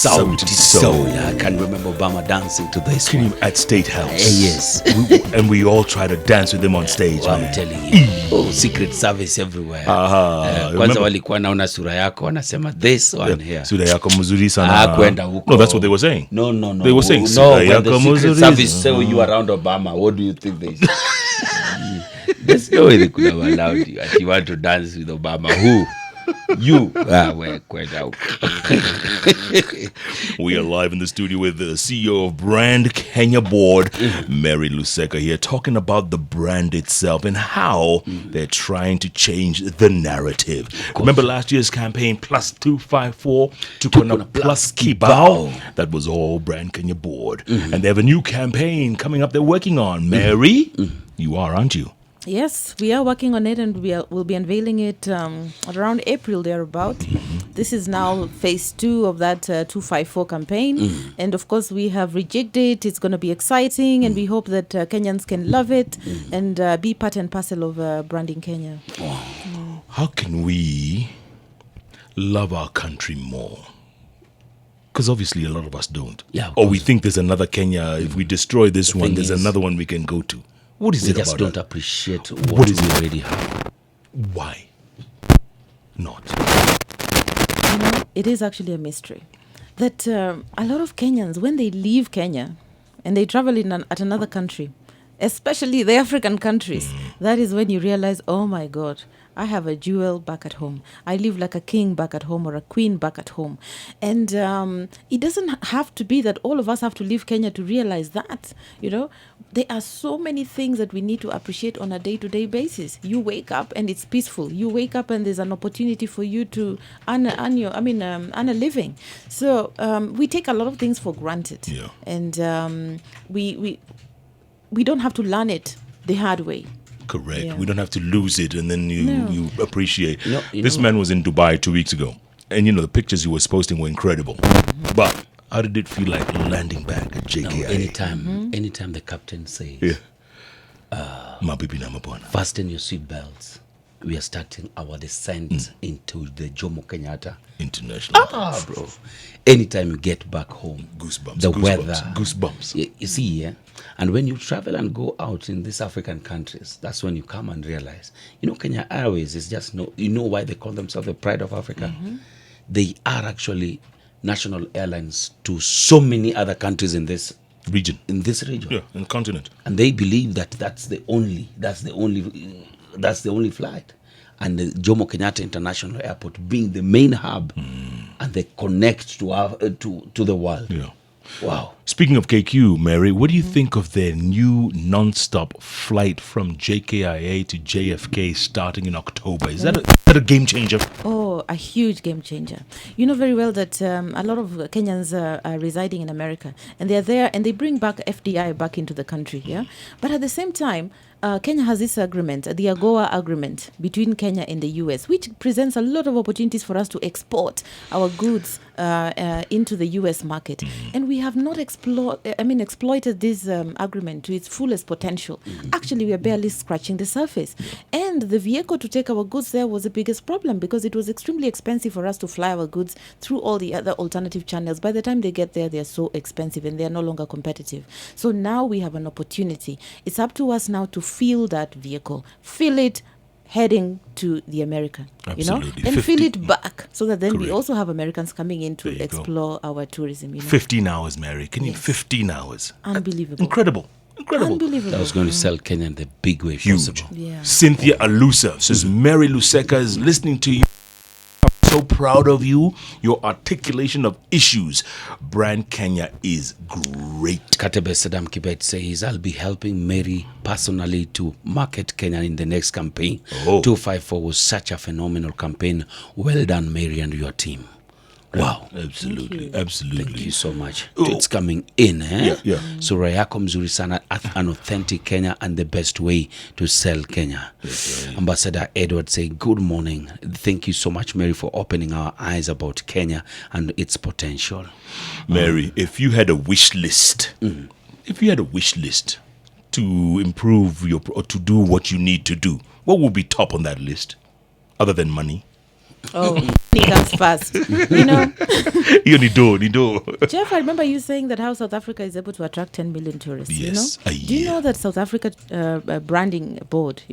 Sauti Soul. I can remember Obama dancing to this one. At State House. Yes. And we all try to dance with him on stage, Well, I'm man. telling you. Oh, Secret Service everywhere. Kwanza remember- walikuwa naona sura yako wanasema this one here. Sura yako mzuri sana. Kwenda huko. No, that's what they were saying. No. They were saying, no, sura when the yako Secret mzuri Service sana. saw you around Obama, what do you think they said? There's no way they could have allowed you. If you want to dance with Obama, who? You. We're quite out. We are live in the studio with the CEO of Brand Kenya Board, Mary Luseka here, talking about the brand itself and how they're trying to change the narrative. Remember last year's campaign, Plus 254, Tukona Plus Kibao? That was all Brand Kenya Board. And they have a new campaign coming up they're working on. Mary, you are, aren't you? Yes, we are working on it, and we'll be unveiling it around April thereabout. This is now phase 2 of that 254 campaign. And of course, we have rejigged it. It's going to be exciting, and we hope that Kenyans can love it and be part and parcel of branding Kenya. How can we love our country more? Because obviously a lot of us don't. Yeah, of or we course. think there's another Kenya. If we destroy this The one, thing there's is- another one we can go to. What is We it just about don't that? appreciate What what is we it? already have. Why not? You know, it is actually a mystery that a lot of Kenyans, when they leave Kenya and they travel at another country, especially the African countries, that is when you realize, oh my God, I have a jewel back at home. I live like a king back at home or a queen back at home. And it doesn't have to be that all of us have to leave Kenya to realize that. You know, there are so many things that we need to appreciate on a day-to-day basis. You wake up and it's peaceful. You wake up and there's an opportunity for you to earn a living. So we take a lot of things for granted. Yeah. And we don't have to learn it the hard way. Correct. Yeah. We don't have to lose it and then you No. appreciate. You This know- man was in Dubai 2 weeks ago. And the pictures he was posting were incredible. But how did it feel like landing back at No, JKIA? anytime the captain says, Yeah. Mabibi na mabwana. fasten your seatbelts, we are starting our descent into the Jomo Kenyatta. International. Bro. Anytime you get back home, Goosebumps. the goosebumps, weather. Goosebumps. You see, yeah? And when you travel and go out in these African countries, that's when you come and realize, Kenya Airways is just why they call themselves the pride of Africa? They are actually national airlines to so many other countries in this Region. region. Yeah, in the continent. And they believe that that's the only flight. And the Jomo Kenyatta International Airport being the main hub, and they connect to the world. Yeah. Wow. Speaking of KQ, Mary, what do you think of their new non-stop flight from JKIA to JFK starting in October? Is that a game changer? Oh, a huge game changer. You know very well that a lot of Kenyans are residing in America, and they're there and they bring back FDI back into the country, yeah? But at the same time, Kenya has this agreement, the AGOA agreement between Kenya and the US, which presents a lot of opportunities for us to export our goods into the US market. And we have not exploited this agreement to its fullest potential. Actually, we are barely scratching the surface. And the vehicle to take our goods there was the biggest problem because it was extremely expensive for us to fly our goods through all the other alternative channels. By the time they get there, they're so expensive and they're no longer competitive. So now we have an opportunity. It's up to us now to feel that vehicle, feel it heading to the America, Absolutely. and 50 feel it back so that then we Correct. also have Americans coming in to There you go. explore our tourism. 15 hours, Mary. Can you Yes. 15 hours? Unbelievable. Incredible. Incredible. Unbelievable. That was going to sell Kenya in the big way Huge. possible. Yeah. Cynthia Alusa says, Mary Luseka is listening to you. I'm so proud of you. Your articulation of issues. Brand Kenya is great. Katebe Saddam Kibet says, I'll be helping Mary personally to market Kenya in the next campaign. Oh. 254 was such a phenomenal campaign. Well done, Mary, and your team. Wow. Absolutely. Thank Absolutely. Thank you so much. Oh. It's coming in, eh? Yeah. Sura yako mzuri sana, an authentic Kenya and the best way to sell Kenya. Ambassador Edward say, good morning. Thank you so much, Mary, for opening our eyes about Kenya and its potential. Mary, if you had a wish list, to improve or to do what you need to do, what would be top on that list other than money? Oh, he comes first. You know, You do. Jeff, I remember you saying that how South Africa is able to attract 10 million tourists. Yes, You a know, do you year. know that South Africa branding board,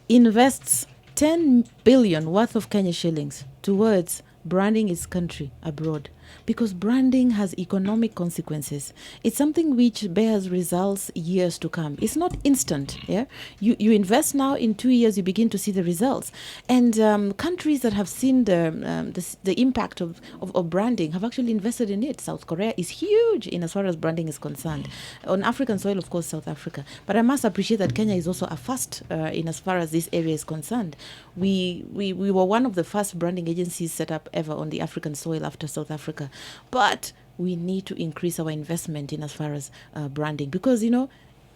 invests 10 billion worth of Kenya shillings towards branding its country abroad? Because branding has economic consequences. It's something which bears results years to come. It's not instant. Yeah, you invest now. In 2 years, you begin to see the results. And countries that have seen the impact of branding have actually invested in it. South Korea is huge in as far as branding is concerned. On African soil, of course, South Africa. But I must appreciate that Kenya is also a first in as far as this area is concerned. We were one of the first branding agencies set up ever on the African soil after South Africa. But we need to increase our investment in as far as branding, because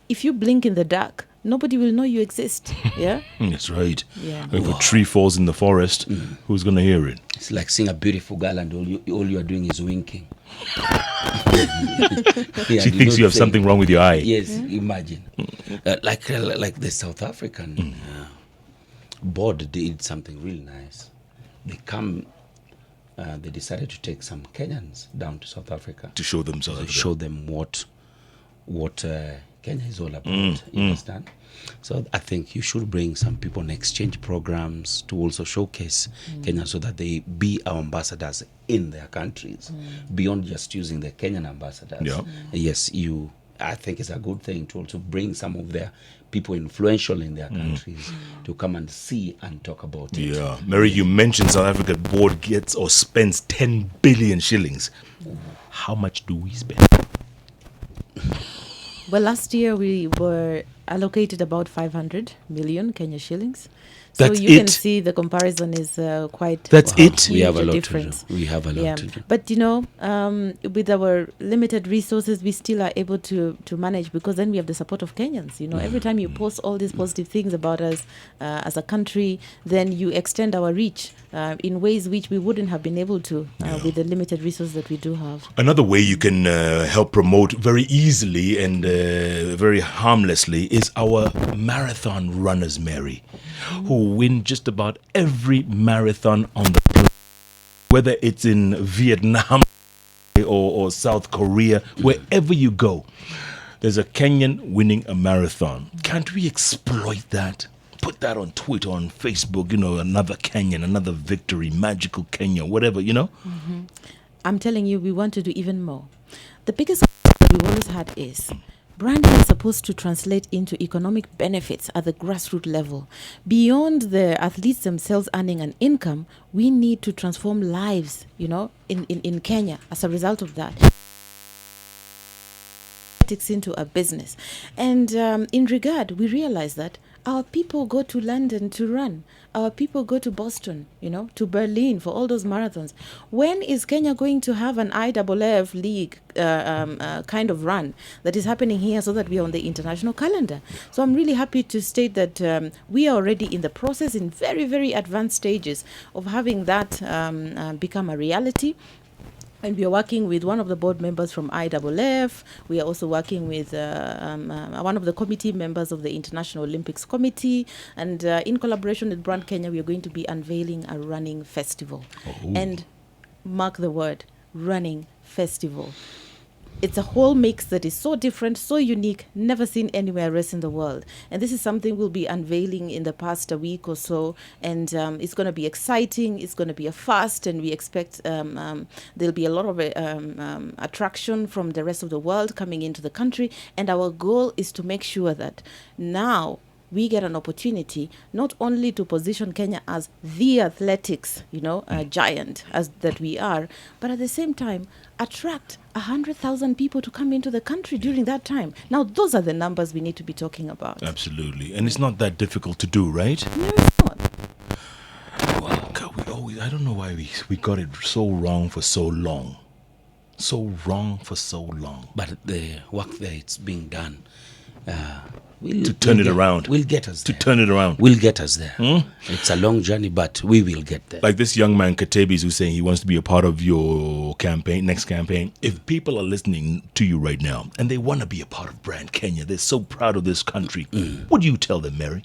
if you blink in the dark, nobody will know you exist. Yeah. That's right. Yeah. If a tree falls in the forest, who's going to hear it? It's like seeing a beautiful girl and all you are doing is winking. Yeah, She do thinks not you have say- something wrong with your eye. Yes, imagine. Like the South African board did something really nice. They decided to take some Kenyans down to South Africa To show themselves. to show them what Kenya is all about. You understand? So I think you should bring some people on exchange programs to also showcase Kenya, so that they be our ambassadors in their countries, beyond just using the Kenyan ambassadors. Yeah. Yes, I think it's a good thing to also bring some of their people influential in their countries to come and see and talk about it. Yeah. Mary, you mentioned South Africa board gets or spends 10 billion shillings. How much do we spend? Well, last year we were allocated about 500 million Kenya shillings. That's so you can it? see the comparison is quite. That's it? We have a huge lot difference. to do. We have a lot to do. But with our limited resources, we still are able to manage, because then we have the support of Kenyans. Every time you post all these positive things about us as a country, then you extend our reach in ways which we wouldn't have been able to with the limited resources that we do have. Another way you can help promote very easily and very harmlessly is our marathon runners, Mary, who win just about every marathon on the planet, whether it's in Vietnam or South Korea, wherever you go, there's a Kenyan winning a marathon. Can't we exploit that? Put that on Twitter, on Facebook, another Kenyan, another victory, magical Kenya, whatever, I'm telling you, we want to do even more. The biggest that we've always had is branding is supposed to translate into economic benefits at the grassroots level. Beyond the athletes themselves earning an income, we need to transform lives, in Kenya as a result of that. Into a business. And in regard, we realize that our people go to London to run. Our people go to Boston, to Berlin for all those marathons. When is Kenya going to have an IAAF league kind of run that is happening here, so that we are on the international calendar? So I'm really happy to state that we are already in the process, in very, very advanced stages of having that become a reality. And we are working with one of the board members from IAAF. We are also working with one of the committee members of the International Olympics Committee. And in collaboration with Brand Kenya, we are going to be unveiling a running festival. And mark the word, running festival. It's a whole mix that is so different, so unique, never seen anywhere else in the world. And this is something we'll be unveiling in the past a week or so. And it's going to be exciting. It's going to be a fast. And we expect there'll be a lot of attraction from the rest of the world coming into the country. And our goal is to make sure that now we get an opportunity not only to position Kenya as the athletics, giant as that we are, but at the same time attract 100,000 people to come into the country during that time. Now, those are the numbers we need to be talking about. Absolutely. And it's not that difficult to do, right? No, it's not. God, I don't know why we got it so wrong for so long. So wrong for so long. But the work there, it's being done. To turn it around. We'll get us To there. turn it around. We'll get us there. It's a long journey, but we will get there. Like this young man, Katebis, who's saying he wants to be a part of your campaign, next campaign. If people are listening to you right now and they want to be a part of Brand Kenya, they're so proud of this country, what do you tell them, Mary?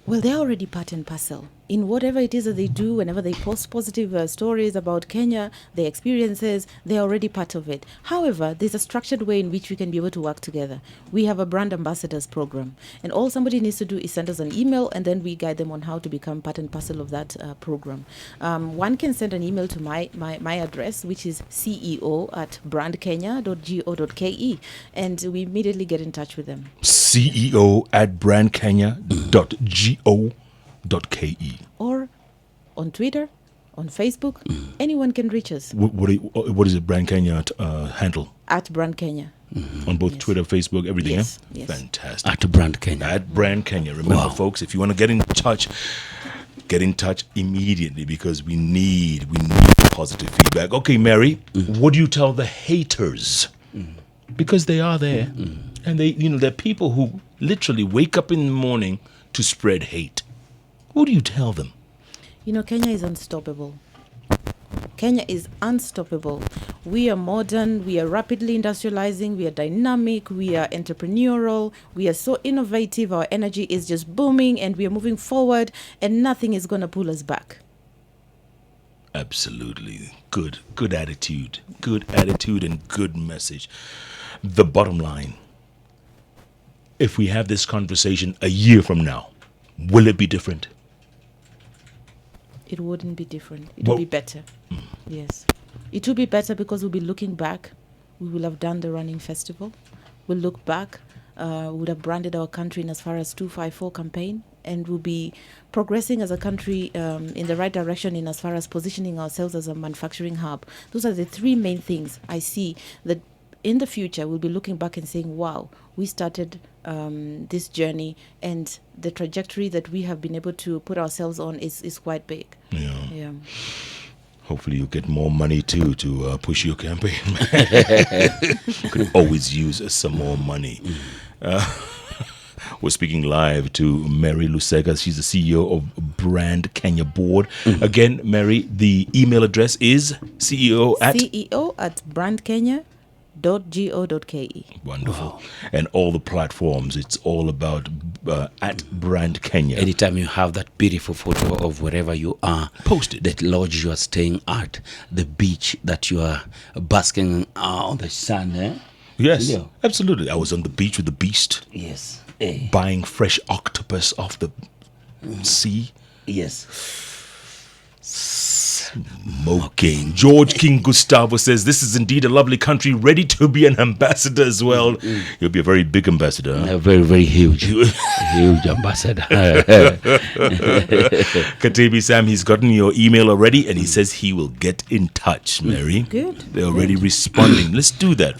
Well, they're already part and parcel. in whatever it is that they do, whenever they post positive stories about Kenya, their experiences, they're already part of it. However, there's a structured way in which we can be able to work together. We have a brand ambassadors program, and all somebody needs to do is send us an email, and then we guide them on how to become part and parcel of that program. One can send an email to my address, which is ceo@brandkenya.go.ke, and we immediately get in touch with them. ceo@brandkenya.go.ke. Or on Twitter, on Facebook, anyone can reach us What is it, Brand Kenya handle? at Brand Kenya. On both Twitter, Facebook, everything, Yes, yeah? yes. Fantastic. At Brand Kenya. At Brand Kenya. Remember, Wow. folks, if you want to get in touch immediately, because we need positive feedback. Okay, Mary, what do you tell the haters? Because they are there, and they're people who literally wake up in the morning to spread hate. What do you tell them? Kenya is unstoppable. Kenya is unstoppable. We are modern, we are rapidly industrializing, we are dynamic, we are entrepreneurial, we are so innovative, our energy is just booming, and we are moving forward, and nothing is going to pull us back. Absolutely. Good attitude. Good attitude and good message. The bottom line, if we have this conversation a year from now, will it be different? It wouldn't be different. It Well- would be better. Yes. It will be better because we'll be looking back. We will have done the running festival. We'll look back. We would have branded our country in as far as 254 campaign, and we'll be progressing as a country in the right direction in as far as positioning ourselves as a manufacturing hub. Those are the three main things I see that in the future we'll be looking back and saying, wow, we started this journey, and the trajectory that we have been able to put ourselves on is quite big. Yeah. Hopefully you get more money too to push your campaign. You could always use some more money. We're speaking live to Mary Luseka. She's the CEO of Brand Kenya Board. Again, Mary, the email address is ceo@brandkenya.go.ke. Wonderful. And all the platforms, it's all about at Brand Kenya. Anytime you have that beautiful photo of wherever you are, Post it. that lodge you are staying at, the beach that you are basking on the sun. Yes, Yeah. absolutely. I was on the beach with the beast, Yes. buying fresh octopus off the sea. Yes. Smoking. George King Gustavo says, this is indeed a lovely country, ready to be an ambassador as well. You'll be a very big ambassador. Huh? A very, very huge, huge ambassador. Katebi Sam, he's gotten your email already, and he says he will get in touch, Mary. Good. They're already responding. Let's do that.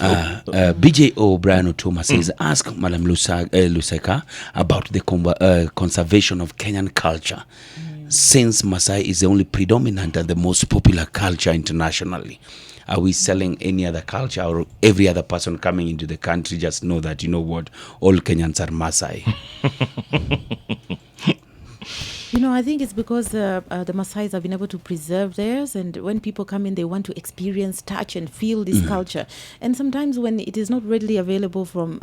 BJO Brian Otoma says, ask Madam Luseka about the conservation of Kenyan culture. Since Maasai is the only predominant and the most popular culture internationally, are we selling any other culture, or every other person coming into the country just know that, all Kenyans are Maasai? I think it's because the Maasais have been able to preserve theirs, and when people come in, they want to experience, touch, and feel this culture. And sometimes when it is not readily available from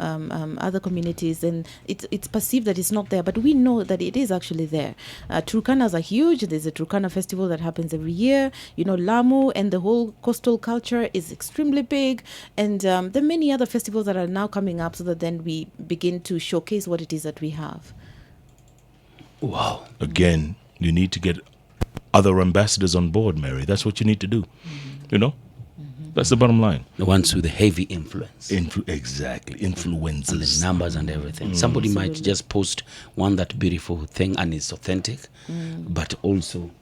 other communities, then it's perceived that it's not there. But we know that it is actually there. Turkanas are huge. There's a Turkana festival that happens every year. Lamu and the whole coastal culture is extremely big. And there are many other festivals that are now coming up, so that then we begin to showcase what it is that we have. Wow. Again, you need to get other ambassadors on board, Mary. That's what you need to do. That's the bottom line. The ones with the heavy influence. Exactly. And the Influencers. numbers and everything. Somebody might just post that beautiful thing and it's authentic, but also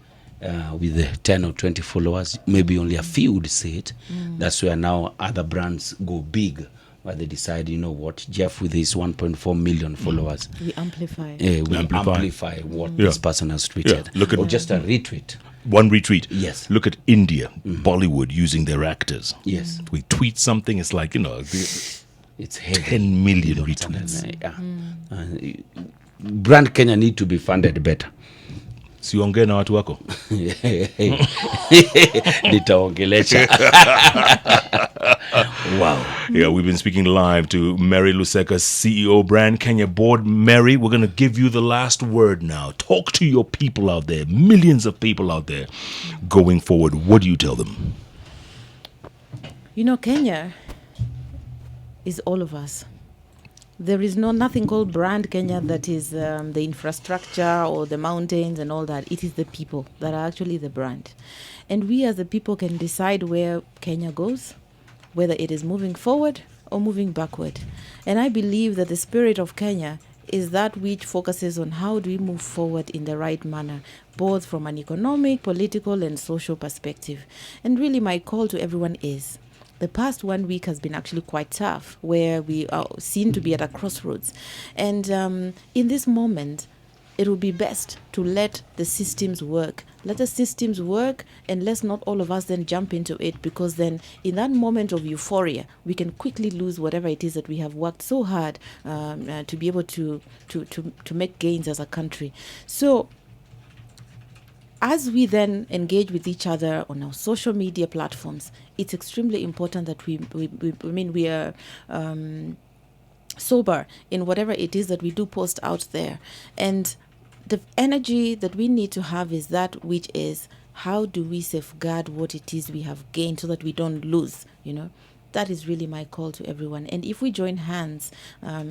with the 10 or 20 followers, maybe only a few would see it. That's where now other brands go big, where they decide, Jeff with his 1.4 million followers, We amplify. we Amplify. amplify what this person has tweeted. Look at- or just a retweet. One retweet. Yes. Look at India, Bollywood using their actors. Yes. We tweet something, it's like, It's heavy. 10 million Lots retweets. and, Brand Kenya need to be funded better. Siongee na watu wako. Nitaongelesha. Wow. Yeah, we've been speaking live to Mary Luseka, CEO, Brand Kenya Board. Mary, we're going to give you the last word now. Talk to your people out there, millions of people out there going forward. What do you tell them? You know, Kenya is all of us. There is nothing called brand Kenya that is the infrastructure or the mountains and all that. It is the people that are actually the brand. And we as the people can decide where Kenya goes, whether it is moving forward or moving backward. And I believe that the spirit of Kenya is that which focuses on how do we move forward in the right manner, both from an economic, political, and social perspective. And really my call to everyone is, the past 1 week has been actually quite tough, where we are seen to be at a crossroads. And in this moment, it will be best to let the systems work. Let the systems work, and let's not all of us then jump into it, because then in that moment of euphoria, we can quickly lose whatever it is that we have worked so hard to be able to make gains as a country. So as we then engage with each other on our social media platforms, it's extremely important that we are sober in whatever it is that we do post out there. And the energy that we need to have is that which is, how do we safeguard what it is we have gained so that we don't lose, you know? That is really my call to everyone. And if we join hands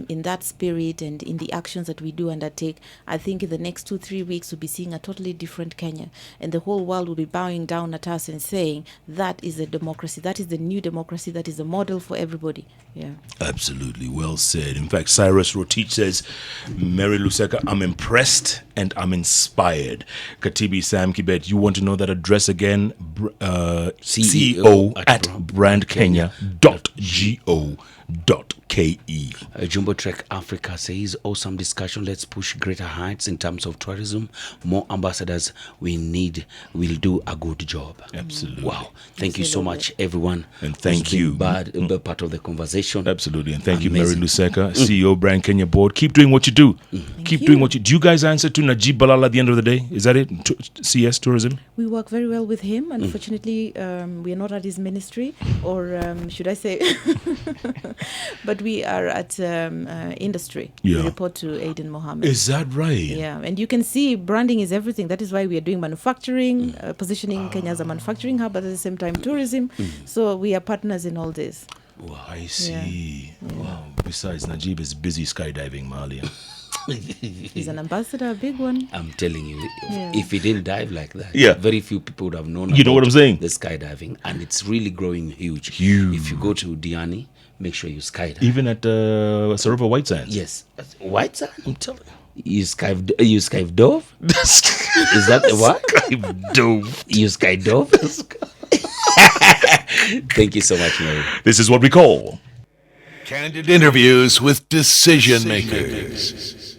in that spirit and in the actions that we do undertake, I think in the next 2-3 weeks we'll be seeing a totally different Kenya. And the whole world will be bowing down at us and saying, that is a democracy. That is the new democracy. That is a model for everybody. Yeah. Absolutely. Well said. In fact, Cyrus Rotich says, Mary Luseka, I'm impressed and I'm inspired. Katibi Sam Kibet, you want to know that address again? CEO at brandkenya.go.ke. Jumbo Trek Africa says, awesome discussion. Let's push greater heights in terms of tourism. More ambassadors we need will do a good job. Absolutely. Wow. Thank you so much, everyone. And thank you. Be part of the conversation. Absolutely. And thank Amazing. you, Mary Luseka, CEO, Brand Kenya Board. Keep doing what you do. Keep doing what you do. You guys answer to Najib Balal at the end of the day? Is that it? CS Tourism? We work very well with him. Unfortunately, we are not at his ministry, or should I say, but we are at industry. Yeah. We report to Aiden Mohammed. Is that right? Yeah, and you can see branding is everything. That is why we are doing manufacturing, positioning Kenya as a manufacturing hub, but at the same time tourism. So we are partners in all this. Wow, I see. Wow. Besides, Najib is busy skydiving, Malia. He's an ambassador, a big one. I'm telling you, Yeah. if he didn't dive like that, Yeah. very few people would have known. You know what I'm saying? The skydiving, and it's really growing huge. Huge. If you go to Diani, make sure you skydive. Even at Saropa White Sands. Yes, White Sand. I'm telling you, you skydive dove. Is that the what? Dove. You skydove. Thank you so much, Mary. This is what we call Candid interviews with decision makers.